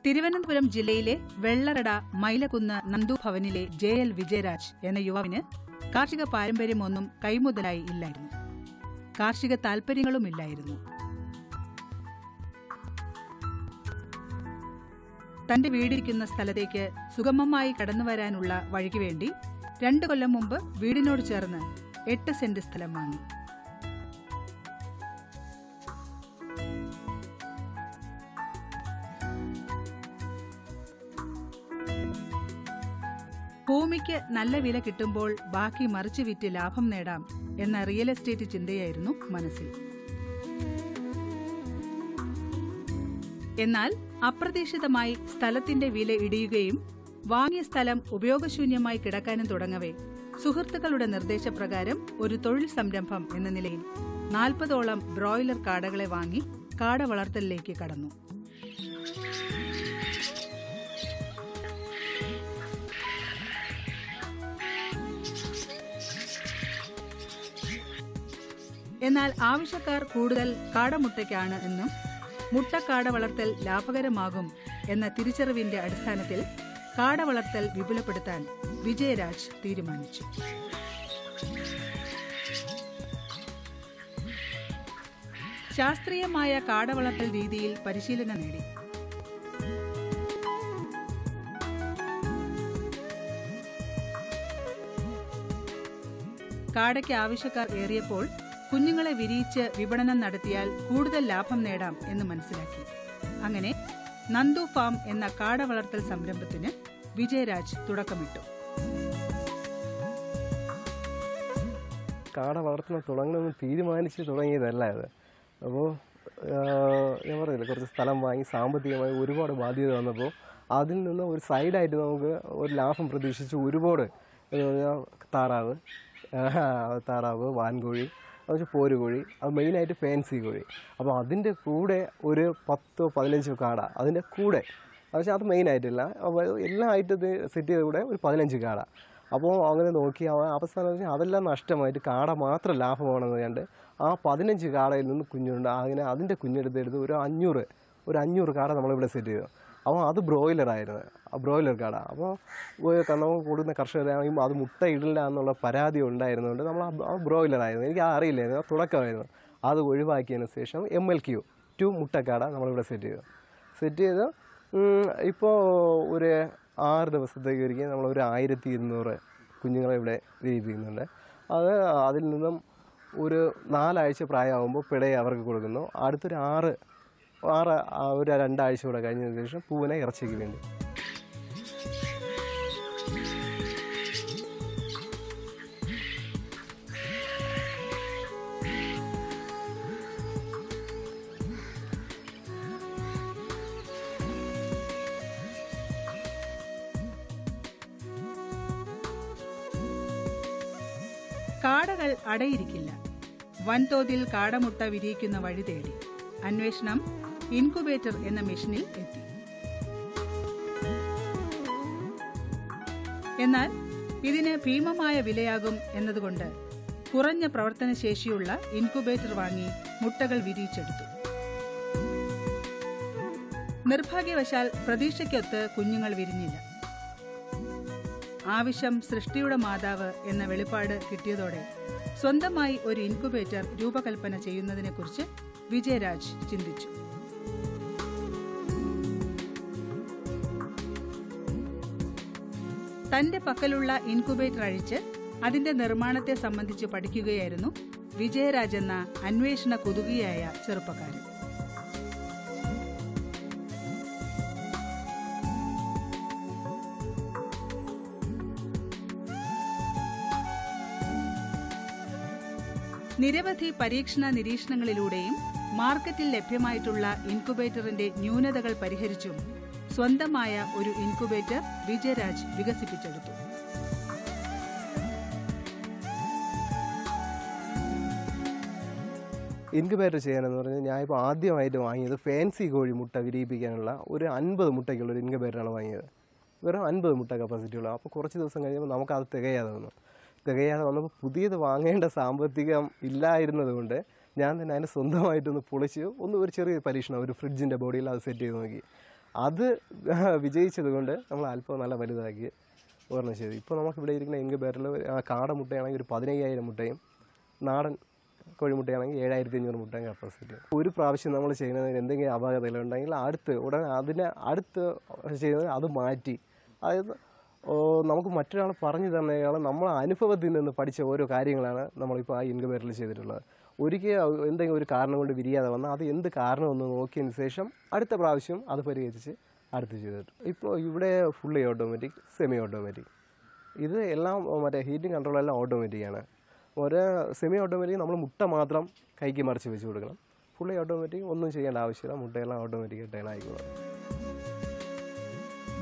തിരുവനന്തപുരം ജില്ലയിലെ വെള്ളറട മൈലകുന്ന് നന്ദു ഭവനിലെ JL വിജയരാജ് എന്ന യുവാവിന് കാർഷിക പാരമ്പര്യമൊന്നും കൈമുതലായി ഇല്ലായിരുന്നു. കാർഷിക താൽപര്യങ്ങളുമില്ലായിരുന്നു. തന്റെ വീടിരിക്കുന്ന സ്ഥലത്തേക്ക് സുഗമമായി കടന്നുവരാനുള്ള വഴിക്ക് വേണ്ടി 2 കൊല്ലം മുമ്പ് വീടിനോട് ചേർന്ന് 8 സെന്റ് സ്ഥലം വാങ്ങി. ഭൂമിക്ക് നല്ല വില കിട്ടുമ്പോൾ ബാക്കി മറിച്ചു വിറ്റ് ലാഭം നേടാം എന്ന റിയൽ എസ്റ്റേറ്റ് ചിന്തയായിരുന്നു മനസ്സിൽ. എന്നാൽ അപ്രതീക്ഷിതമായി സ്ഥലത്തിന്റെ വില ഇടിയുകയും വാങ്ങിയ സ്ഥലം ഉപയോഗശൂന്യമായി കിടക്കാനും തുടങ്ങവേ സുഹൃത്തുക്കളുടെ നിർദ്ദേശപ്രകാരം ഒരു തൊഴിൽ സംരംഭം എന്ന നിലയിൽ 40ഓളം ബ്രോയിലർ കാടകളെ വാങ്ങി കാട വളർത്തലിലേക്ക് കടന്നു. എന്നാൽ ആവശ്യക്കാർ കൂടുതൽ കാടമുട്ടയ്ക്കാണ് എന്നും മുട്ടക്കാട വളർത്തൽ ലാഭകരമാകും എന്ന തിരിച്ചറിവിന്റെ അടിസ്ഥാനത്തിൽ കാട വളർത്തൽ വിപുലപ്പെടുത്താൻ വിജയരാജ് തീരുമാനിച്ചു. ശാസ്ത്രീയമായ കാട വളർത്തൽ രീതിയിൽ പരിശീലനം നേടി. കാടയ്ക്ക് ആവശ്യക്കാർ ഏറിയപ്പോൾ കുഞ്ഞുങ്ങളെ വിരിയിച്ച് വിപണനം നടത്തിയാൽ കൂടുതൽ ലാഭം നേടാം എന്ന് മനസ്സിലാക്കി. അങ്ങനെ നന്ദു ഫാം എന്ന കാട വളർത്തൽ സംരംഭത്തിന് വിജയരാജ് തുടക്കമിട്ടു. കാട വളർത്തണം തുടങ്ങണമെന്ന് തീരുമാനിച്ച് തുടങ്ങിയതല്ല ഇത്. അപ്പോൾ ഞാൻ പറഞ്ഞില്ല, കുറച്ച് സ്ഥലം വാങ്ങി സാമ്പത്തികമായി ഒരുപാട് ബാധ്യത വന്നപ്പോൾ അതിൽ നിന്ന് ഒരു സൈഡായിട്ട് നമുക്ക് ഒരു ലാഭം പ്രതീക്ഷിച്ച് ഒരുപാട് താറാവ്, വാൻകോഴി, അത് പോരുകോഴി, അത് മെയിനായിട്ട് ഫാൻസി കോഴി. അപ്പോൾ അതിൻ്റെ കൂടെ ഒരു 10-15 കാട അതിൻ്റെ കൂടെ, പക്ഷേ അത് മെയിനായിട്ടില്ല, എല്ലാ ഐറ്റത്തിൽ സെറ്റ് ചെയ്ത കൂടെ ഒരു 15 കാട. അപ്പോൾ അങ്ങനെ നോക്കി അവസാനം അതെല്ലാം നഷ്ടമായിട്ട് കാട മാത്രം ലാഭമാണെന്ന് കണ്ട് ആ 15 കാടയിൽ നിന്ന് കുഞ്ഞുണ്ട്. അങ്ങനെ അതിൻ്റെ കുഞ്ഞെടുത്തെടുത്ത് ഒരു 500 കാട നമ്മളിവിടെ സെറ്റ് ചെയ്തു. അപ്പോൾ അത് ബ്രോയിലറായിരുന്നു, ബ്രോയിലർ കാട. അപ്പോൾ നമുക്ക് കൊടുക്കുന്ന കർഷകരാകുമ്പോൾ അത് മുട്ട ഇടില്ല എന്നുള്ള പരാതി ഉണ്ടായിരുന്നുകൊണ്ട് നമ്മൾ ആ ബ്രോയിലറായിരുന്നു. എനിക്ക് അറിയില്ലായിരുന്നു, തുടക്കമായിരുന്നു. അത് ഒഴിവാക്കിയതിന് ശേഷം MLQ2 മുട്ടക്കാട നമ്മളിവിടെ സെറ്റ് ചെയ്തു. ഇപ്പോൾ ഒരു 6 ദിവസത്തേക്ക് ഒരിക്കൽ നമ്മളൊരു 1200 കുഞ്ഞുങ്ങളെ ഇവിടെ വിരിയിപ്പിക്കുന്നുണ്ട്. അതിൽ നിന്നും ഒരു 4 ആഴ്ച പ്രായമാകുമ്പോൾ പിടയെ അവർക്ക് കൊടുക്കുന്നു. അടുത്തൊരു 2 ആഴ്ച കൂടെ കഴിഞ്ഞതിന് ശേഷം പൂവിനെ ഇറച്ചിക്ക് വേണ്ടി. കാടകൾ അടയിരിക്കില്ല. വൻതോതിൽ കാടമുട്ട വിരിയിക്കുന്ന വഴി തേടി അന്വേഷണം ഇൻകുബേറ്റർ എന്ന മെഷീനിൽ എത്തി. എന്നാൽ ഇതിന് ഭീമമായ വിലയാകും എന്നതുകൊണ്ട് കുറഞ്ഞ പ്രവർത്തനശേഷിയുള്ള ഇൻകുബേറ്റർ വാങ്ങി മുട്ടകൾ വിരിയിച്ചെടുത്തു. നിർഭാഗ്യവശാൽ പ്രതീക്ഷയ്ക്കൊത്ത് കുഞ്ഞുങ്ങൾ വിരിഞ്ഞില്ല. ആവശ്യം സൃഷ്ടിയുടെ മാതാവ് എന്ന വെളിപ്പാട് കിട്ടിയതോടെ സ്വന്തമായി ഒരു ഇൻകുബേറ്റർ രൂപകൽപ്പന ചെയ്യുന്നതിനെക്കുറിച്ച് വിജയരാജ് ചിന്തിച്ചു. തന്റെ പക്കലുള്ള ഇൻകുബേറ്റർ അഴിച്ച് അതിന്റെ നിർമ്മാണത്തെ സംബന്ധിച്ച് പഠിക്കുകയായിരുന്നു വിജയരാജ് എന്ന അന്വേഷണ കുതുകിയായ ചെറുപ്പക്കാരൻ. നിരവധി പരീക്ഷണ നിരീക്ഷണങ്ങളിലൂടെയും മാർക്കറ്റിൽ ലഭ്യമായിട്ടുള്ള ഇൻകുബേറ്ററിന്റെ ന്യൂനതകൾ പരിഹരിച്ചും സ്വന്തമായ ഒരു ഇൻകുബേറ്റർ വിജയരാജ് വികസിപ്പിച്ചെടുത്തു. ഇൻകുബേറ്റർ ചെയ്യാനെന്ന് പറഞ്ഞാൽ ഞാനിപ്പോൾ ആദ്യമായിട്ട് വാങ്ങിയത് ഫാൻസി കോഴി മുട്ട വിരിയിപ്പിക്കാനുള്ള ഒരു 50 മുട്ടയ്ക്കുള്ള ഒരു ഇൻകുബേറ്ററാണ് വാങ്ങിയത്. വെറും 50 മുട്ട കപ്പാസിറ്റി ഉള്ളൂ. അപ്പോൾ കുറച്ച് ദിവസം കഴിയുമ്പോൾ നമുക്കത് തികയാതെ വന്നപ്പോൾ പുതിയത് വാങ്ങേണ്ട സാമ്പത്തികം ഇല്ലായിരുന്നത് കൊണ്ട് ഞാൻ തന്നെ അതിനെ സ്വന്തമായിട്ടൊന്ന് പൊളിച്ച് ഒരു ചെറിയ പരീക്ഷണം ഒരു ഫ്രിഡ്ജിൻ്റെ ബോഡിയിൽ അത് സെറ്റ് ചെയ്ത് നോക്കി. അത് വിജയിച്ചത് കൊണ്ട് നമ്മൾ അല്പം നല്ല വലുതാക്കി ഒരെണ്ണം ചെയ്തു. ഇപ്പോൾ നമുക്കിവിടെ ഇരിക്കുന്ന ഇൻക്യുബേറ്ററിൽ കാട മുട്ടയാണെങ്കിൽ ഒരു 15,000 മുട്ടയും നാടൻ കോഴിമുട്ടയാണെങ്കിൽ 7,500 മുട്ടയും കപ്പാസിറ്റി. ഒരു പ്രാവശ്യം നമ്മൾ ചെയ്യുന്നതിന് എന്തെങ്കിലും അപാകതകളുണ്ടെങ്കിൽ അടുത്ത് ചെയ്യുന്നത് അത് മാറ്റി, അതായത് നമുക്ക് മറ്റൊരാൾ പറഞ്ഞു തന്നയാൾ നമ്മളെ അനുഭവത്തിൽ നിന്ന് പഠിച്ച ഓരോ കാര്യങ്ങളാണ് നമ്മളിപ്പോൾ ആ ഇൻക്യുബേറ്ററിൽ ചെയ്തിട്ടുള്ളത്. ഒരിക്കൽ എന്തെങ്കിലും ഒരു കാരണം കൊണ്ട് വിരിയാതെ വന്നാൽ അത് എന്ത് കാരണമെന്ന് നോക്കിയതിന് ശേഷം അടുത്ത പ്രാവശ്യം അത് പരിഹരിച്ച് അടുത്ത് ചെയ്തിട്ട്. ഇപ്പോൾ ഇവിടെ ഫുള്ളി ഓട്ടോമാറ്റിക്, സെമി ഓട്ടോമാറ്റിക്, ഇത് എല്ലാം മറ്റേ ഹീറ്റിംഗ് കൺട്രോളെല്ലാം ഓട്ടോമാറ്റിക്കാണ്. ഒരു സെമി ഓട്ടോമാറ്റിക് നമ്മൾ മുട്ട മാത്രം കൈക്ക് മറിച്ച് വെച്ച് കൊടുക്കണം. ഫുള്ളി ഓട്ടോമാറ്റിക് ഒന്നും ചെയ്യേണ്ട ആവശ്യമില്ല, മുട്ടയെല്ലാം ഓട്ടോമാറ്റിക്കായിട്ട് ആയിക്കോളും.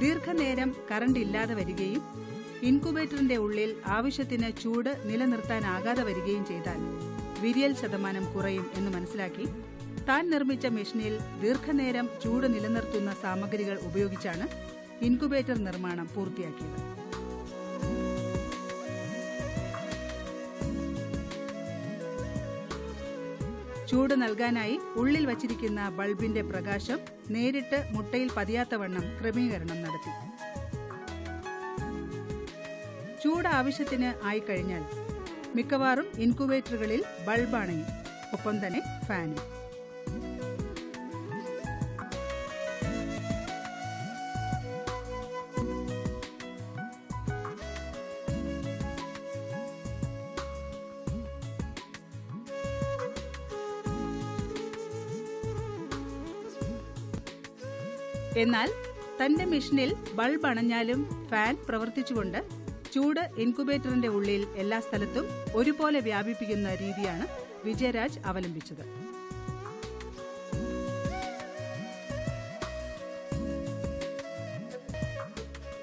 ദീർഘനേരം കറണ്ട് ഇല്ലാതെ വരികയും ഇൻകുബേറ്ററിന്റെ ഉള്ളിൽ ആവശ്യത്തിന് ചൂട് നിലനിർത്താനാകാതെ വരികയും ചെയ്താൽ വിരിയൽ ശതമാനം കുറയും എന്ന് മനസ്സിലാക്കി താൻ നിർമ്മിച്ച മെഷീനിൽ ദീർഘനേരം ചൂട് നിലനിർത്തുന്ന സാമഗ്രികൾ ഉപയോഗിച്ചാണ് ഇൻകുബേറ്റർ നിർമ്മാണം പൂർത്തിയാക്കിയത്. ചൂട് നൽകാനായി ഉള്ളിൽ വച്ചിരിക്കുന്ന ബൾബിന്റെ പ്രകാശം നേരിട്ട് മുട്ടയിൽ പതിയാത്തവണ്ണം ക്രമീകരണം നടത്തി. ചൂട് ആവശ്യത്തിന് ആയിക്കഴിഞ്ഞാൽ മിക്കവാറും ഇൻകുബേറ്ററുകളിൽ ബൾബ് അണയും, ഒപ്പം തന്നെ ഫാനും. എന്നാൽ തന്റെ മെഷീനിൽ ബൾബ് അണഞ്ഞാലും ഫാൻ പ്രവർത്തിച്ചുകൊണ്ട് ചൂട് ഇൻകുബേറ്ററിന്റെ ഉള്ളിൽ എല്ലാ സ്ഥലത്തും ഒരുപോലെ വ്യാപിപ്പിക്കുന്ന രീതിയാണ് വിജയരാജ് അവലംബിച്ചത്.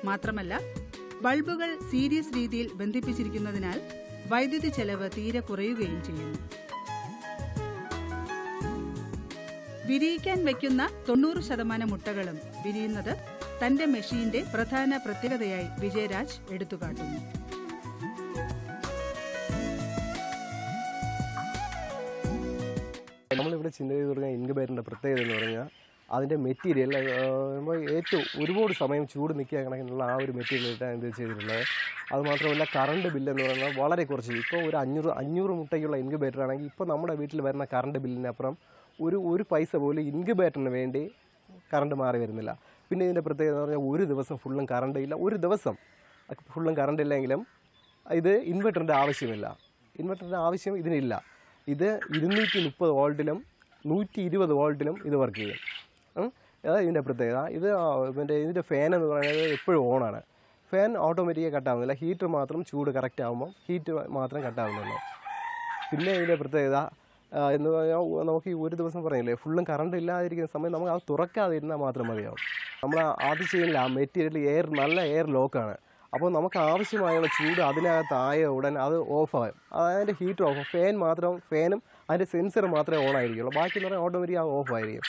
മാത്രമല്ല, ബൾബുകൾ സീരീസ് രീതിയിൽ ബന്ധിപ്പിച്ചിരിക്കുന്നതിനാൽ വൈദ്യുതി ചെലവ് തീരെ കുറയുകയും ചെയ്യുന്നു. വിരിയിക്കാൻ വയ്ക്കുന്ന 90% മുട്ടകളും വിരിയുന്നത് തന്റെ മെഷീന്റെ പ്രധാന പ്രത്യേകതയായി വിജയരാജ് എടുത്തുകാട്ടുന്നു. നമ്മളിവിടെ ചിന്ത ചെയ്ത് തുടങ്ങിയ ഇൻക്യുബേറ്ററിൻ്റെ പ്രത്യേകത എന്ന് പറഞ്ഞാൽ അതിൻ്റെ മെറ്റീരിയൽ ഏറ്റവും ഒരുപാട് സമയം ചൂട് നിൽക്കുക കണക്കിനുള്ള ആ ഒരു മെറ്റീരിയലായിട്ടാണ് ഇത് ചെയ്തിട്ടുള്ളത്. അതുമാത്രമല്ല കറണ്ട് ബില്ലെന്ന് പറയുന്നത് വളരെ കുറച്ച്. ഇപ്പോൾ ഒരു 500 മുട്ടയ്ക്കുള്ള ഇൻക്യുബേറ്റർ ആണെങ്കിൽ ഇപ്പോൾ നമ്മുടെ വീട്ടിൽ വരുന്ന കറണ്ട് ബില്ലിനപ്പുറം ഒരു പൈസ പോലും ഇൻക്യുബേറ്ററിന് വേണ്ടി കറണ്ട് മാറി വരുന്നില്ല. പിന്നെ ഇതിൻ്റെ പ്രത്യേകത എന്ന് പറഞ്ഞാൽ ഒരു ദിവസം ഫുള്ളും കറണ്ട് ഇല്ല, ഒരു ദിവസം ഫുള്ളും കറണ്ട് ഇല്ലെങ്കിലും ഇത് ഇൻവെർട്ടറിൻ്റെ ആവശ്യമില്ല. ഇൻവെർട്ടറിൻ്റെ ആവശ്യം ഇതിനില്ല. ഇത് 230 വോൾട്ടിലും 120 വോൾട്ടിലും ഇത് വർക്ക് ചെയ്യും. അതാണ് ഇതിൻ്റെ പ്രത്യേകത. ഇതിൻ്റെ ഫാൻ എന്ന് പറയുന്നത് എപ്പോഴും ഓണാണ്. ഫാൻ ഓട്ടോമാറ്റിക്കായി കട്ടാവുന്നില്ല, ഹീറ്റർ മാത്രം ചൂട് കറക്റ്റ് ആകുമ്പോൾ ഹീറ്റ് മാത്രം കട്ടാവുന്നുള്ളൂ. പിന്നെ ഇതിൻ്റെ പ്രത്യേകത എന്ന് പറഞ്ഞാൽ നമുക്ക് ഈ ഒരു ദിവസം പറഞ്ഞില്ലേ ഫുള്ളും കറണ്ട് ഇല്ലാതിരിക്കുന്ന സമയം നമുക്ക് അത് തുറക്കാതിരുന്നാൽ മാത്രം മതിയാവും. നമ്മൾ ആദ്യം ചെയ്യുന്നില്ല, ആ മെറ്റീരിയൽ നല്ല എയർ ലോക്കാണ്. അപ്പോൾ നമുക്ക് ആവശ്യമായുള്ള ചൂട് അതിനകത്തായ ഉടൻ അത് ഓഫാകും. അതിൻ്റെ ഹീറ്റർ ഓഫ്, ഫാനും അതിൻ്റെ സെൻസർ മാത്രമേ ഓൺ ആയിരിക്കുള്ളൂ. ബാക്കി എന്ന് പറഞ്ഞാൽ ഓട്ടോമാറ്റിക് ആ ഓഫ് ആയിരിക്കും.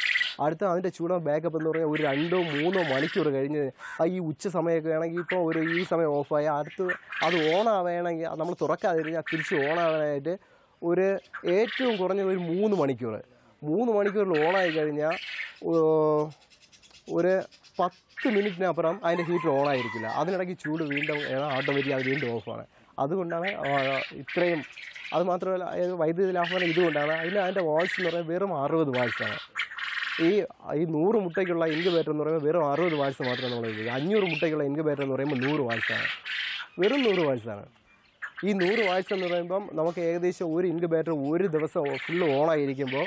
അതിൻ്റെ ചൂട് ബാക്കപ്പ് എന്ന് പറഞ്ഞാൽ ഒരു 2-3 മണിക്കൂർ കഴിഞ്ഞ് ഈ ഉച്ച സമയമൊക്കെ ആണെങ്കിൽ ഇപ്പോൾ ഈ സമയം ഓഫായി അടുത്ത് അത് ഓണാവേണമെങ്കിൽ നമ്മൾ തുറക്കാതിരിഞ്ഞാൽ തിരിച്ച് ഓണാവാനായിട്ട് ഒരു ഏറ്റവും കുറഞ്ഞത് ഒരു 3 മണിക്കൂറിൽ ഓണായി കഴിഞ്ഞാൽ ഒരു 10 മിനിറ്റിനപ്പുറം അതിൻ്റെ ഹീറ്റർ ഓണായിരിക്കില്ല. അതിനിടയ്ക്ക് ചൂട് വീണ്ടും ഓട്ടോമാറ്റിക് അത് വീണ്ടും ഓഫാണ്. അതുകൊണ്ടാണ് ഇത്രയും. അതുമാത്രമല്ല വൈദ്യുതി ലാഭം ഇതുകൊണ്ടാണ്. അതിൻ്റെ വാൾസ് എന്ന് പറയുന്നത് വെറും 60 വാൾസാണ്. ഈ 100 മുട്ടയ്ക്കുള്ള ഇൻക്യുബേറ്റർ എന്ന് പറയുമ്പോൾ വെറും 60 വാൾസ് മാത്രമേ നമ്മൾ ഉപയോഗിക്കുക. 500 മുട്ടയ്ക്കുള്ള ഇൻക്യുബേറ്റർ എന്ന് പറയുമ്പോൾ 100 വാൾസാണ്. വെറും 100 വാൾസാണ്. ഈ 100 വാട്ട്സ് എന്ന് പറയുമ്പം നമുക്ക് ഏകദേശം ഒരു ഇൻക്യുബേറ്റർ ഒരു ദിവസം ഫുള്ള് ഓണായിരിക്കുമ്പോൾ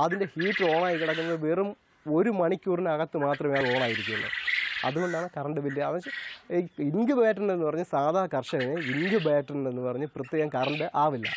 അതിൻ്റെ ഹീറ്റർ ഓണായി കിടക്കുന്നത് വെറും 1 മണിക്കൂറിനകത്ത് മാത്രമേ അത് ഓണായിരിക്കുള്ളൂ. അതുകൊണ്ടാണ് കറണ്ട് ബില്ല്. അത് ഇൻക്യുബേറ്ററിനെന്ന് പറഞ്ഞ് സാധാ കർഷകന് ഇൻക്യുബേറ്ററിനെന്ന് പറഞ്ഞ് പ്രത്യേകം കറണ്ട് ആവില്ല.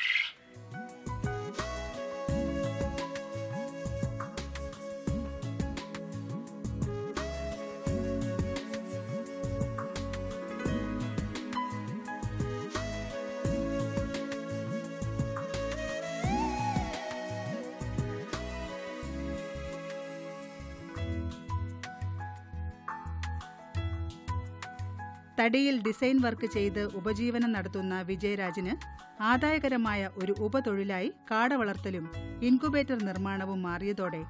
തടിയിൽ ഡിസൈൻ വർക്ക് ചെയ്ത് ഉപജീവനം നടത്തുന്ന വിജയരാജിന് ആദായകരമായ ഒരു ഉപതൊഴിലായി കാട വളർത്തലും ഇൻകുബേറ്റർ നിർമ്മാണവും മാറിയതോടെ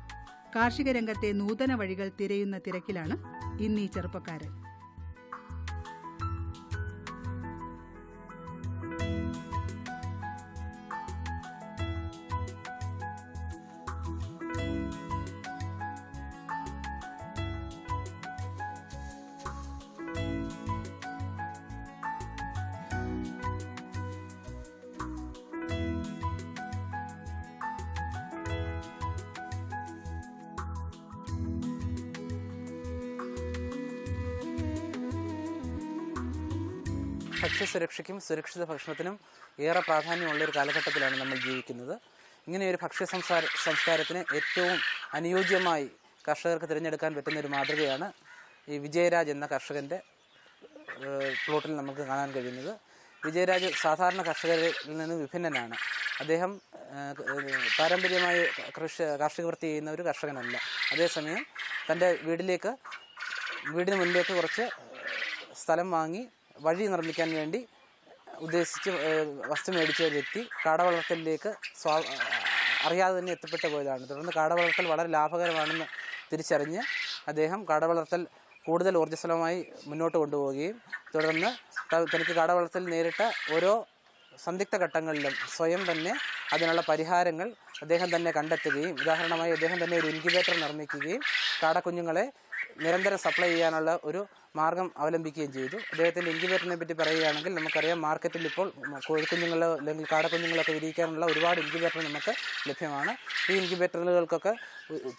കാർഷിക രംഗത്തെ നൂതന വഴികൾ തിരയുന്ന തിരക്കിലാണ് ഇന്നീ ചെറുപ്പക്കാരൻ. ഭക്ഷ്യസുരക്ഷയ്ക്കും സുരക്ഷിത ഭക്ഷണത്തിനും ഏറെ പ്രാധാന്യമുള്ളൊരു കാലഘട്ടത്തിലാണ് നമ്മൾ ജീവിക്കുന്നത്. ഇങ്ങനെയൊരു ഭക്ഷ്യ സംസ്കാരത്തിന് ഏറ്റവും അനുയോജ്യമായി കർഷകർക്ക് തിരഞ്ഞെടുക്കാൻ പറ്റുന്ന ഒരു മാതൃകയാണ് ഈ വിജയരാജ് എന്ന കർഷകൻ്റെ പ്ലോട്ടിൽ നമുക്ക് കാണാൻ കഴിയുന്നത്. വിജയരാജ് സാധാരണ കർഷകരിൽ നിന്ന് വിഭിന്നനാണ്. അദ്ദേഹം പാരമ്പര്യമായി കാർഷിക വൃത്തി ചെയ്യുന്ന ഒരു കർഷകനല്ല. അതേസമയം തൻ്റെ വീടിന് മുന്നിലേക്ക് കുറച്ച് സ്ഥലം വാങ്ങി വഴി നിർമ്മിക്കാൻ വേണ്ടി ഉദ്ദേശിച്ച് വസ്തു മേടിച്ച ഒരു വ്യക്തി കാട വളർത്തലിലേക്ക് അറിയാതെ തന്നെ എത്തിപ്പെട്ടു പോയതാണ്. തുടർന്ന് കാട വളർത്തൽ വളരെ ലാഭകരമാണെന്ന് തിരിച്ചറിഞ്ഞ് അദ്ദേഹം കാട വളർത്തൽ കൂടുതൽ ഊർജ്ജസ്വലമായി മുന്നോട്ട് കൊണ്ടുപോവുകയും തുടർന്ന് തനിക്ക് കാട വളർത്തൽ നേരിട്ട ഓരോ സന്ദിഗ്ധ ഘട്ടങ്ങളിലും സ്വയം തന്നെ അതിനുള്ള പരിഹാരങ്ങൾ അദ്ദേഹം തന്നെ കണ്ടെത്തുകയും, ഉദാഹരണമായി അദ്ദേഹം തന്നെ ഒരു ഇൻക്യുബേറ്റർ നിർമ്മിക്കുകയും കാടക്കുഞ്ഞുങ്ങളെ നിരന്തരം സപ്ലൈ ചെയ്യാനുള്ള ഒരു മാർഗം അവലംബിക്കുകയും ചെയ്തു. അദ്ദേഹത്തിൻ്റെ ഇൻക്യുബേറ്ററിനെ പറ്റി പറയുകയാണെങ്കിൽ നമുക്കറിയാം, മാർക്കറ്റിൽ ഇപ്പോൾ കോഴിക്കുഞ്ഞുങ്ങളോ അല്ലെങ്കിൽ കാടക്കുഞ്ഞുങ്ങളൊക്കെ വിരിയിക്കാനുള്ള ഒരുപാട് ഇൻക്യുബേറ്റർ നമുക്ക് ലഭ്യമാണ്. ഈ ഇൻക്യുബേറ്ററുകൾക്കൊക്കെ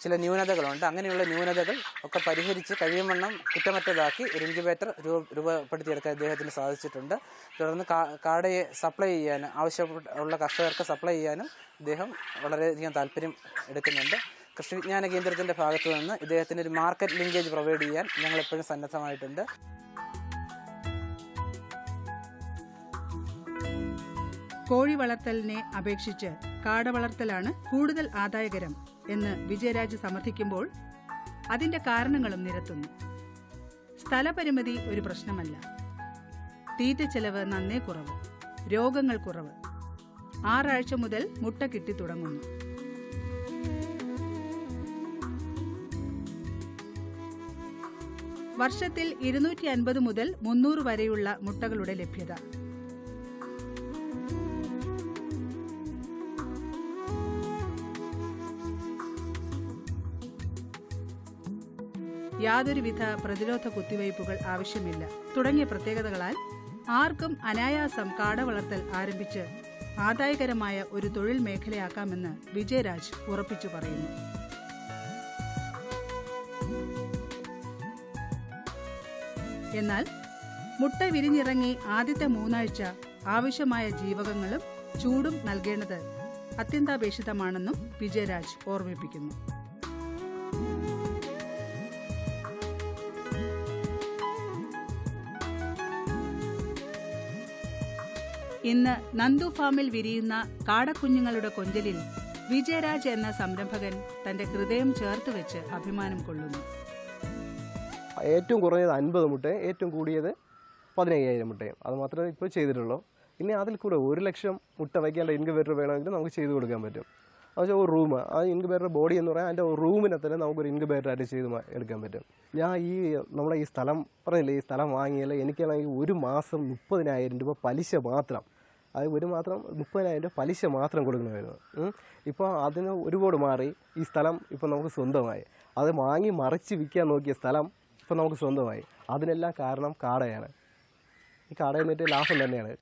ചില ന്യൂനതകളുണ്ട്. അങ്ങനെയുള്ള ന്യൂനതകൾ ഒക്കെ പരിഹരിച്ച് കഴിയുമെണ്ണം കുറ്റമറ്റതാക്കി ഒരു ഇൻക്യുബേറ്റർ രൂപപ്പെടുത്തിയെടുക്കാൻ അദ്ദേഹത്തിന് സാധിച്ചിട്ടുണ്ട്. തുടർന്ന് കാടയെ സപ്ലൈ ചെയ്യാൻ ആവശ്യമുള്ള കർഷകർക്ക് സപ്ലൈ ചെയ്യാനും അദ്ദേഹം വളരെയധികം താല്പര്യം എടുക്കുന്നുണ്ട്. കൃഷി വിജ്ഞാന കേന്ദ്രത്തിൻ്റെ ഭാഗത്തു നിന്ന് ഇദ്ദേഹത്തിന് ഒരു മാർക്കറ്റ് ലിങ്കേജ് പ്രൊവൈഡ് ചെയ്യാൻ ഞങ്ങൾ എപ്പോഴും സന്നദ്ധമായിട്ടുണ്ട്. കോഴി വളർത്തലിനെ അപേക്ഷിച്ച് കാട വളർത്തലാണ് കൂടുതൽ ആദായകരം എന്ന് വിജയരാജ് സമർത്ഥിക്കുമ്പോൾ അതിന്റെ കാരണങ്ങളും നിരത്തുന്നു. സ്ഥലപരിമിതി ഒരു പ്രശ്നമല്ല. തീറ്റ ചെലവ് നന്നേ കുറവ്, രോഗങ്ങൾ കുറവ്. 6 ആഴ്ച മുതൽ മുട്ട കിട്ടി തുടങ്ങുന്നു. വർഷത്തിൽ 250 മുതൽ 300 വരെയുള്ള മുട്ടകളുടെ ലഭ്യത. യാതൊരുവിധ പ്രതിരോധ കുത്തിവയ്പ്പുകൾ ആവശ്യമില്ല തുടങ്ങിയ പ്രത്യേകതകളാൽ ആർക്കും അനായാസം കാട വളർത്തൽ ആരംഭിച്ച് ആദായകരമായ ഒരു തൊഴിൽ മേഖലയാക്കാമെന്ന് വിജയരാജ് ഉറപ്പിച്ചു പറയുന്നു. എന്നാൽ മുട്ട വിരിഞ്ഞിറങ്ങി ആദ്യത്തെ 3 ആഴ്ച ആവശ്യമായ ജീവകങ്ങളും ചൂടും നൽകേണ്ടത് അത്യന്താപേക്ഷിതമാണെന്നും വിജയരാജ് ഓർമ്മിപ്പിക്കുന്നു. ഇന്ന് നന്ദു ഫാമിൽ വിരിയുന്ന കാടക്കുഞ്ഞുങ്ങളുടെ കൊഞ്ചലിൽ വിജയരാജ് എന്ന സംരംഭകൻ തന്റെ ഹൃദയം ചേർത്ത് വെച്ച് അഭിമാനം കൊള്ളുന്നു. ഏറ്റവും കുറഞ്ഞത് 50 മുട്ടയും ഏറ്റവും കൂടിയത് 15,000 മുട്ടയും. അത് മാത്രമേ ഇപ്പോൾ ചെയ്തിട്ടുള്ളൂ. ഇനി അതിൽ കൂടെ 1,00,000 മുട്ട വയ്ക്കേണ്ട ഇൻക്യുബേറ്റർ വേണമെങ്കിൽ നമുക്ക് ചെയ്തു കൊടുക്കാൻ പറ്റും. അത് ഒരു റൂം, ആ ഇൻക്യുബേറ്റർ ബോഡി എന്ന് പറയാൻ അതിൻ്റെ റൂമിനെ തന്നെ നമുക്കൊരു ഇൻക്യുബേറ്ററായിട്ട് ചെയ്ത് എടുക്കാൻ പറ്റും. ഞാൻ നമ്മുടെ ഈ സ്ഥലം പറഞ്ഞില്ലേ, ഈ സ്ഥലം വാങ്ങിയാൽ എനിക്കാണെങ്കിൽ ഒരു മാസം 30,000 രൂപ പലിശ മാത്രം, അത് ഒരു മാത്രം 30,000 രൂപ പലിശ മാത്രം കൊടുക്കണമായിരുന്നു. ഇപ്പോൾ അതിന് ഒരുപാട് മാറി. ഈ സ്ഥലം ഇപ്പോൾ നമുക്ക് സ്വന്തമായി. അത് വാങ്ങി മറിച്ച് വിൽക്കാൻ നോക്കിയ സ്ഥലം ഇപ്പോൾ നമുക്ക് സ്വന്തമായി. അതിനെല്ലാം കാരണം കാടയാണ്. ഈ കാടയിൽ നിന്നിട്ട് ലാഭം തന്നെയാണ്.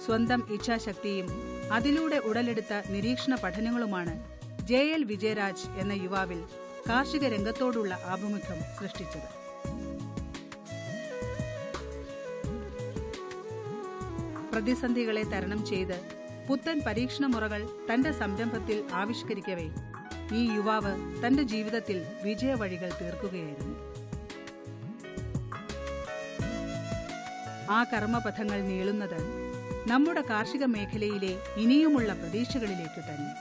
സ്വന്തം ഇച്ഛാശക്തിയും അതിലൂടെ ഉടലെടുത്ത നിരീക്ഷണ പഠനങ്ങളുമാണ് JL വിജയരാജ് എന്ന യുവാവിൽ കാർഷിക രംഗത്തോടുള്ള ആഭിമുഖ്യം സൃഷ്ടിച്ചത്. പ്രതിസന്ധികളെ തരണം ചെയ്ത് പുത്തൻ പരീക്ഷണ മുറകൾ തന്റെ സംരംഭത്തിൽ ആവിഷ്കരിക്കവേ ഈ യുവാവ് തന്റെ ജീവിതത്തിൽ വിജയവഴികൾ തീർക്കുകയായിരുന്നു. ആ കർമ്മപഥങ്ങൾ നീളുന്നത് നമ്മുടെ കാർഷിക മേഖലയിലെ ഇനിയുമുള്ള പ്രതീക്ഷകളിലേക്ക് തന്നെ.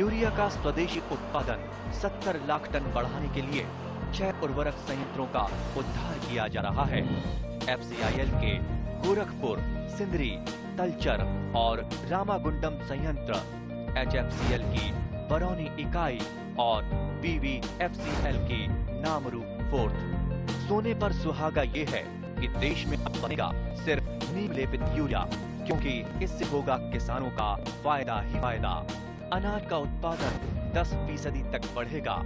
यूरिया का स्वदेशी उत्पादन 70 लाख टन बढ़ाने के लिए 6 उर्वरक संयंत्रों का उद्धार किया जा रहा है। FCIL के गोरखपुर, सिंदरी, तलचर और रामागुंडम संयंत्र, HFCL की बरौनी इकाई और BVFCL की नामरू फोर्थ। सोने पर सुहागा ये है कि देश में अब बनेगा सिर्फ नीम लेपित यूरिया, क्योंकि इससे होगा किसानों का फायदा ही फायदा। अनाज का उत्पादन 10% तक बढ़ेगा।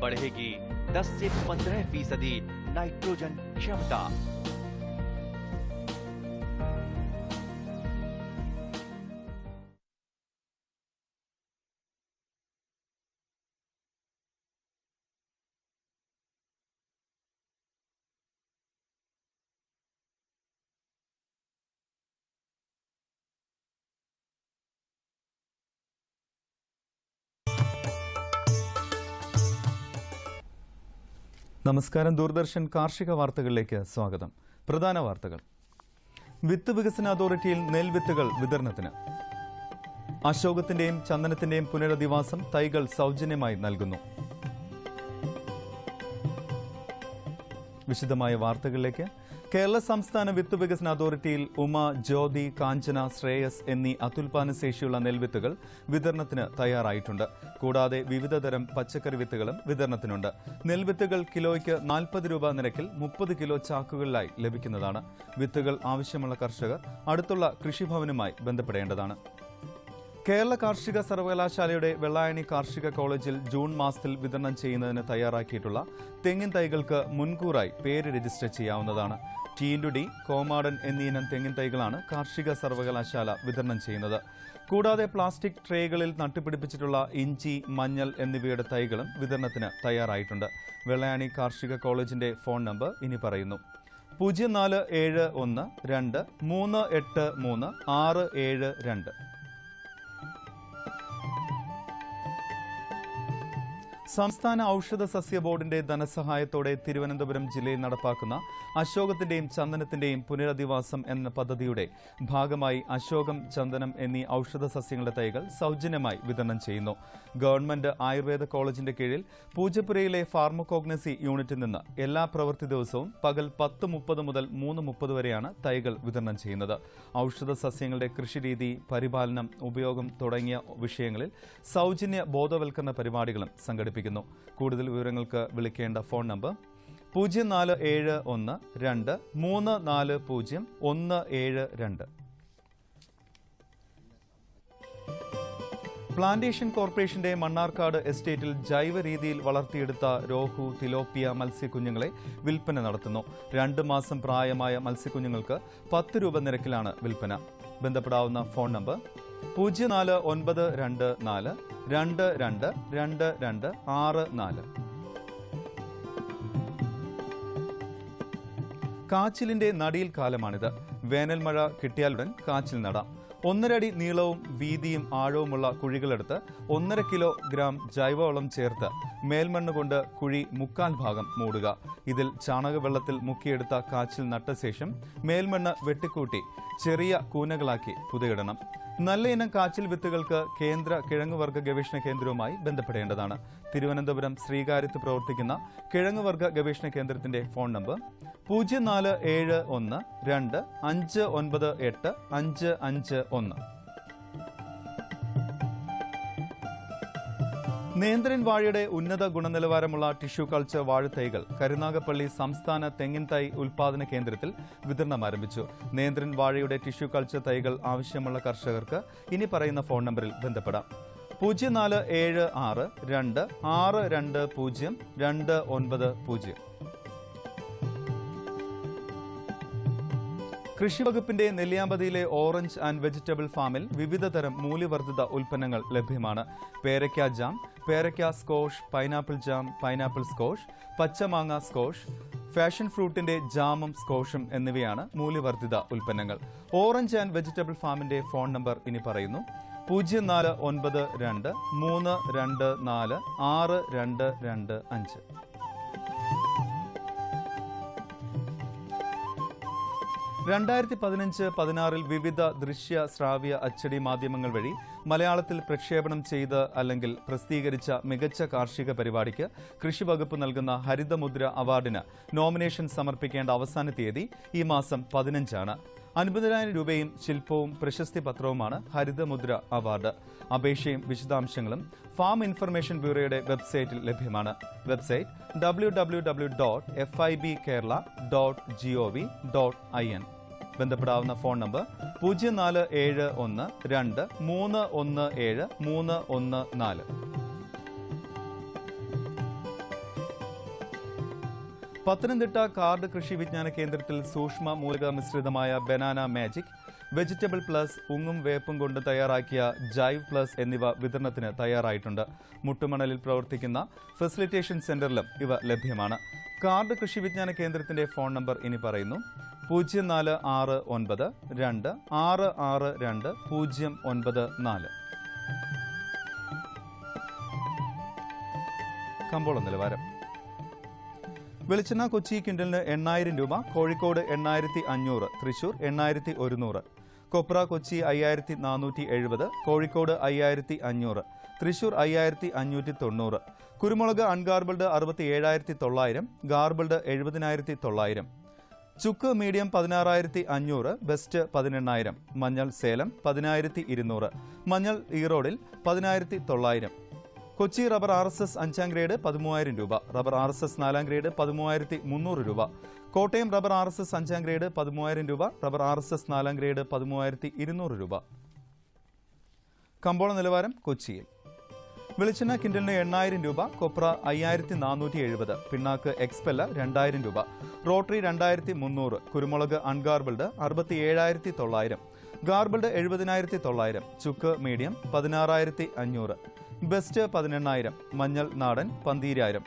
बढ़ेगी 10 से 15% नाइट्रोजन क्षमता। നമസ്കാരം. ദൂരദർശൻ കാർഷിക വാർത്തകളിലേക്ക് സ്വാഗതം. പ്രധാന വാർത്തകൾ. വിത്ത് വികസന അതോറിറ്റിയിൽ നെൽവിത്തുകൾ വിതരണത്തിന്. അശോകത്തിന്റെയും ചന്ദനത്തിന്റെയും പുനരധിവാസം തൈകൾ സൗജന്യമായി നൽകുന്നു. വിശദമായ വാർത്തകളിലേക്ക്. കേരള സംസ്ഥാന വിത്ത് വികസന അതോറിറ്റിയിൽ ഉമ, ജ്യോതി, കാഞ്ചന, ശ്രേയസ് എന്നീ അത്യുൽപാദന ശേഷിയുള്ള നെൽവിത്തുകൾ വിതരണത്തിന് തയ്യാറായിട്ടുണ്ട്. കൂടാതെ വിവിധതരം പച്ചക്കറി വിത്തുകളും വിതരണത്തിനുണ്ട്. നെൽവിത്തുകൾ കിലോയ്ക്ക് 40 രൂപ നിരക്കിൽ 30 കിലോ ചാക്കുകളിലായി ലഭിക്കുന്നതാണ്. വിത്തുകൾ ആവശ്യമുള്ള കർഷകർ അടുത്തുള്ള കൃഷിഭവനുമായി ബന്ധപ്പെടേണ്ടതാണ്. കേരള കാർഷിക സർവകലാശാലയുടെ വെള്ളായണി കാർഷിക കോളേജിൽ ജൂൺ മാസത്തിൽ വിതരണം ചെയ്യുന്നതിന് തയ്യാറാക്കിയിട്ടുള്ള തെങ്ങിൻ തൈകൾക്ക് മുൻകൂറായി പേര് രജിസ്റ്റർ ചെയ്യാവുന്നതാണ്. T&D, കോമാടൻ എന്നീനം തെങ്ങിൻ തൈകളാണ് കാർഷിക സർവകലാശാല വിതരണം ചെയ്യുന്നത്. കൂടാതെ പ്ലാസ്റ്റിക് ട്രേകളിൽ നട്ടുപിടിപ്പിച്ചിട്ടുള്ള ഇഞ്ചി, മഞ്ഞൾ എന്നിവയുടെ തൈകളും വിതരണത്തിന് തയ്യാറായിട്ടുണ്ട്. വെള്ളായണി കാർഷിക കോളേജിന്റെ ഫോൺ നമ്പർ ഇനി പറയുന്നു: 047123833672. സംസ്ഥാന ഔഷധ സസ്യ ബോർഡിന്റെ ധനസഹായത്തോടെ തിരുവനന്തപുരം ജില്ലയിൽ നടപ്പാക്കുന്ന അശോകത്തിന്റെയും ചന്ദനത്തിന്റെയും പുനരധിവാസം എന്ന പദ്ധതിയുടെ ഭാഗമായി അശോകം, ചന്ദനം എന്നീ ഔഷധ സസ്യങ്ങളുടെ തൈകൾ സൗജന്യമായി വിതരണം ചെയ്യുന്നു. ഗവൺമെന്റ് ആയുർവേദ കോളേജിന്റെ കീഴിൽ പൂജപ്പുരയിലെ ഫാർമക്കോഗ്നസി യൂണിറ്റിൽ നിന്ന് എല്ലാ പ്രവൃത്തി ദിവസവും പകൽ 10:30 മുതൽ 3:30 വരെയാണ് തൈകൾ വിതരണം ചെയ്യുന്നത്. ഔഷധ സസ്യങ്ങളുടെ കൃഷിരീതി, പരിപാലനം, ഉപയോഗം തുടങ്ങിയ വിഷയങ്ങളിൽ സൗജന്യ ബോധവൽക്കരണ പരിപാടികളും സംഘടിപ്പിക്കുന്നു. കൂടുതൽ വിവരങ്ങൾക്ക് വിളിക്കേണ്ട ഫോൺ നമ്പർ 047123400172. പ്ലാന്റേഷൻ കോർപ്പറേഷന്റെ മണ്ണാർക്കാട് എസ്റ്റേറ്റിൽ ജൈവ രീതിയിൽ വളർത്തിയെടുത്ത രോഹു, തിലോപ്പിയ മത്സ്യക്കുഞ്ഞുങ്ങളെ വിൽപ്പന നടത്തുന്നു. 2 മാസം പ്രായമായ മത്സ്യക്കുഞ്ഞുങ്ങൾക്ക് 10 രൂപ നിരക്കിലാണ് വിൽപ്പന. ബന്ധപ്പെടാവുന്ന ഫോൺ നമ്പർ 049224222264. കാച്ചിലിന്റെ നടിയിൽ കാലമാണിത്. വേനൽ മഴ കിട്ടിയാലുടൻ കാച്ചിൽ നടാം. 1.5 അടി നീളവും വീതിയും ആഴവുമുള്ള കുഴികളെടുത്ത് 1.5 കിലോഗ്രാം ജൈവവളം ചേർത്ത് മേൽമണ്ണ് കൊണ്ട് കുഴി 1/4 ഭാഗം മൂടുക. ഇതിൽ ചാണകവെള്ളത്തിൽ മുക്കിയെടുത്ത കാച്ചിൽ നട്ട ശേഷം മേൽമണ്ണ് വെട്ടിക്കൂട്ടി ചെറിയ കൂനകളാക്കി പുതയിടണം. നല്ല ഇനം കാച്ചിൽ വിത്തുകൾക്ക് കേന്ദ്ര കിഴങ്ങുവർഗ്ഗ ഗവേഷണ കേന്ദ്രവുമായി ബന്ധപ്പെടേണ്ടതാണ്. തിരുവനന്തപുരം ശ്രീകാര്യത്ത് പ്രവർത്തിക്കുന്ന കിഴങ്ങുവർഗ്ഗ ഗവേഷണ കേന്ദ്രത്തിന്റെ ഫോൺ നമ്പർ 041225985551. നേന്ത്രൻ വാഴയുടെ ഉന്നത ഗുണനിലവാരമുള്ള ടിഷ്യൂ കൾച്ചർ വാഴത്തൈകൾ കരുനാഗപ്പള്ളി സംസ്ഥാന തെങ്ങിൻ തൈ ഉൽപാദന കേന്ദ്രത്തിൽ വിതരണം ആരംഭിച്ചു. നേന്ത്രൻ വാഴയുടെ ടിഷ്യൂ കൾച്ചർ തൈകൾ ആവശ്യമുള്ള കർഷകർക്ക് ഇനി പറയുന്ന ഫോൺ നമ്പറിൽ ബന്ധപ്പെടാം. 0476262029. കൃഷിവകുപ്പിന്റെ നെല്ലിയാമ്പതിയിലെ ഓറഞ്ച് ആൻഡ് വെജിറ്റബിൾ ഫാമിൽ വിവിധ തരം മൂല്യവർദ്ധിത ഉൽപ്പന്നങ്ങൾ ലഭ്യമാണ്. പേരയ്ക്ക ജാം, പേരയ്ക്ക squash, pineapple jam, pineapple squash, പച്ചമാങ്ങ സ്കോഷ്, ഫാഷൻ ഫ്രൂട്ടിന്റെ ജാമും സ്കോഷും എന്നിവയാണ് മൂല്യവർദ്ധിത ഉൽപ്പന്നങ്ങൾ. ഓറഞ്ച് ആൻഡ് വെജിറ്റബിൾ ഫാമിന്റെ ഫോൺ നമ്പർ ഇനി പറയുന്നു: 049232462225. 2015-16 വിവിധ ദൃശ്യ ശ്രാവ്യ അച്ചടി മാധ്യമങ്ങൾ വഴി മലയാളത്തിൽ പ്രക്ഷേപണം ചെയ്ത് അല്ലെങ്കിൽ പ്രസിദ്ധീകരിച്ച മികച്ച കാർഷിക പരിപാടിക്ക് കൃഷിവകുപ്പ് നൽകുന്ന ഹരിതമുദ്ര അവാർഡിന് നോമിനേഷൻ സമർപ്പിക്കേണ്ട അവസാന തീയതി ഈ മാസം 15 ആണ്. 50,000 രൂപയും ശില്പവും പ്രശസ്തി പത്രവുമാണ് ഹരിതമുദ്ര അവാർഡ്. അപേക്ഷയും വിശദാംശങ്ങളും ഫാം ഇൻഫർമേഷൻ ബ്യൂറോയുടെ വെബ്സൈറ്റിൽ ലഭ്യമാണ്. Website www.fibkerala.gov.in. ബന്ധപ്പെടാവുന്ന ഫോൺ നമ്പർ 047123173114. പത്തനംതിട്ട കാർഡ് കൃഷി വിജ്ഞാന കേന്ദ്രത്തിൽ സൂക്ഷ്മ മൂലക മിശ്രിതമായ ബനാന മാജിക്, വെജിറ്റബിൾ പ്ലസ്, ഉങ്ങും വേപ്പും കൊണ്ട് തയ്യാറാക്കിയ ജൈവ് പ്ലസ് എന്നിവ വിതരണത്തിന് തയ്യാറായിട്ടുണ്ട്. മുട്ടുമണലിൽ പ്രവർത്തിക്കുന്ന ഫെസിലിറ്റേഷൻ സെന്ററിലും ഇവ ലഭ്യമാണ്. കാർഡ് കൃഷി വിജ്ഞാന കേന്ദ്രത്തിന്റെ ഫോൺ നമ്പർ ഇനി പറയുന്നു: 046926629094. കമ്പോളം നിലവാരം. വെളിച്ചെണ്ണ കൊച്ചി ക്വിന്റലിന് 8,000 രൂപ, കോഴിക്കോട് 8,500, തൃശൂർ 8,100. കൊപ്ര കൊച്ചി 5,470, കോഴിക്കോട് 5,500, തൃശൂർ 5,590. കുരുമുളക് അൺഗാർബിൾഡ് 67,900, ഗാർബിൾഡ് 70,900. ചുക്ക് മീഡിയം 16,500, ബെസ്റ്റ് 18,000. മഞ്ഞൾ സേലം 10,200, മഞ്ഞൾ ഈറോഡിൽ 10,900. കൊച്ചി റബ്ബർ RSS 5ാം ഗ്രേഡ് 13,000 രൂപ, റബ്ബർ RSS 4ാം ഗ്രേഡ് 13,300 രൂപ. കോട്ടയം റബ്ബർ RSS 5ാം ഗ്രേഡ് 13,000 രൂപ, റബ്ബർ RSS 4ാം ഗ്രേഡ് 13,200 രൂപ. കമ്പോള നിലവാരം കൊച്ചിയിൽ. വെളിച്ചെണ്ണ ക്വിന്റലിന് 8,000 രൂപ, കൊപ്ര 5,470, പിണ്ണാക്ക് എക്സ്പെല്ല 2,000 രൂപ, റോട്ടറി 2,300. കുരുമുളക് അൺഗാർബിൾഡ് 67,900, ഗാർബിൾഡ് 70,900. ചുക്ക് മീഡിയം 16,500, ബെസ്റ്റ് 18,000, മഞ്ഞൾ നാടൻ 12,000.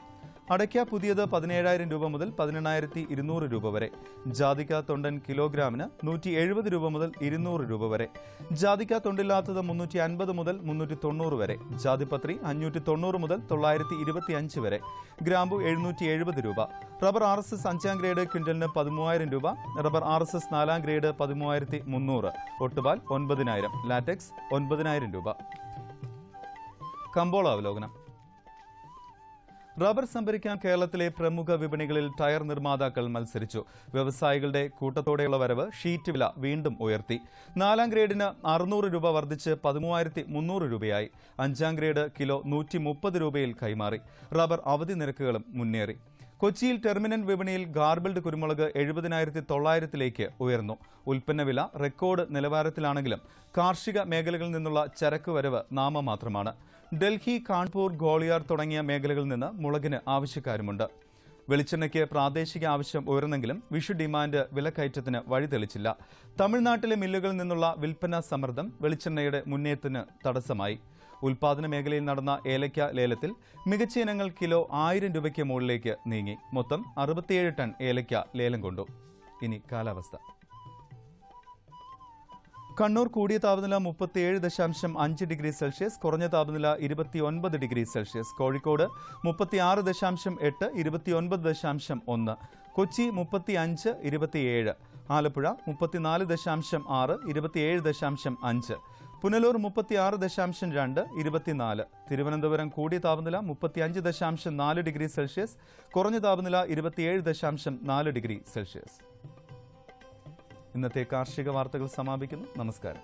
അടയ്ക്ക പുതിയത് 17,000 രൂപ മുതൽ 18,200 രൂപ വരെ. ജാതിക്ക തൊണ്ടൻ കിലോഗ്രാമിന് 170 രൂപ മുതൽ 200 രൂപ വരെ. ജാതിക്ക തൊണ്ടില്ലാത്തത് 350 മുതൽ 390 വരെ. ജാതിപത്രി 590 മുതൽ 925 വരെ. ഗ്രാമ്പു 770 രൂപ. റബ്ബർ RSS 5ാം ഗ്രേഡ് ക്വിന്റലിന് 13,000 രൂപ, റബ്ബർ RSS 4ാം ഗ്രേഡ് 13,300. ഒട്ടുപാൽ 9,000, ലാറ്റക്സ് 9,000 രൂപ. കമ്പോള അവലോകനം. റബ്ബർ സംഭരിക്കാൻ കേരളത്തിലെ പ്രമുഖ വിപണികളിൽ ടയർ നിർമ്മാതാക്കൾ മത്സരിച്ചു. വ്യവസായികളുടെ കൂട്ടത്തോടെയുള്ള വരവ് ഷീറ്റ് വില വീണ്ടും ഉയർത്തി. 4ാം ഗ്രേഡിന് 600 രൂപ വർദ്ധിച്ച് 13,300 രൂപയായി. 5ാം ഗ്രേഡ് കിലോ 130 രൂപയിൽ കൈമാറി. റബ്ബർ അവധി നിരക്കുകളും മുന്നേറി. കൊച്ചിയിൽ ടെർമിനൽ വിപണിയിൽ ഗാർബിൾഡ് കുരുമുളക് 70,900 ഉയർന്നു. ഉൽപ്പന്നവില റെക്കോർഡ് നിലവാരത്തിലാണെങ്കിലും കാർഷിക മേഖലകളിൽ നിന്നുള്ള ചരക്ക് വരവ് നാമമാത്രമാണ്. ഡൽഹി, കാൺപൂർ, ഗ്വാളിയർ തുടങ്ങിയ മേഖലകളിൽ നിന്ന് മുളകിന് ആവശ്യക്കാരുമുണ്ട്. വെളിച്ചെണ്ണയ്ക്ക് പ്രാദേശിക ആവശ്യം ഉയർന്നെങ്കിലും വിഷു ഡിമാൻഡ് വിലക്കയറ്റത്തിന് വഴിതെളിച്ചില്ല. തമിഴ്നാട്ടിലെ മില്ലുകളിൽ നിന്നുള്ള വിൽപ്പന സമ്മർദ്ദം വെളിച്ചെണ്ണയുടെ മുന്നേറ്റത്തിന് തടസ്സമായി. ഉൽപാദന മേഖലയിൽ നടന്ന ഏലയ്ക്ക ലേലത്തിൽ മികച്ച ഇനങ്ങൾ കിലോ 1,000 രൂപയ്ക്ക് മുകളിലേക്ക് നീങ്ങി. മൊത്തം 67 ടൺ ഏലയ്ക്ക ലേലം കൊണ്ടു. ഇനി കാലാവസ്ഥ. കണ്ണൂർ കൂടിയ താപനില 37.5 ഡിഗ്രി സെൽഷ്യസ്, കുറഞ്ഞ താപനില 29 ഡിഗ്രി സെൽഷ്യസ്. കോഴിക്കോട് 36.8, 29.1. കൊച്ചി 35, 27. ആലപ്പുഴ 34.6, 27.5. പുനലൂർ 36.2, 24. തിരുവനന്തപുരം കൂടിയ താപനില 35.4 ഡിഗ്രി സെൽഷ്യസ്, കുറഞ്ഞ താപനില 27.4 ഡിഗ്രി സെൽഷ്യസ്. ഇന്നത്തെ കാർഷിക വാർത്തകൾ സമാപിക്കുന്നു. നമസ്കാരം.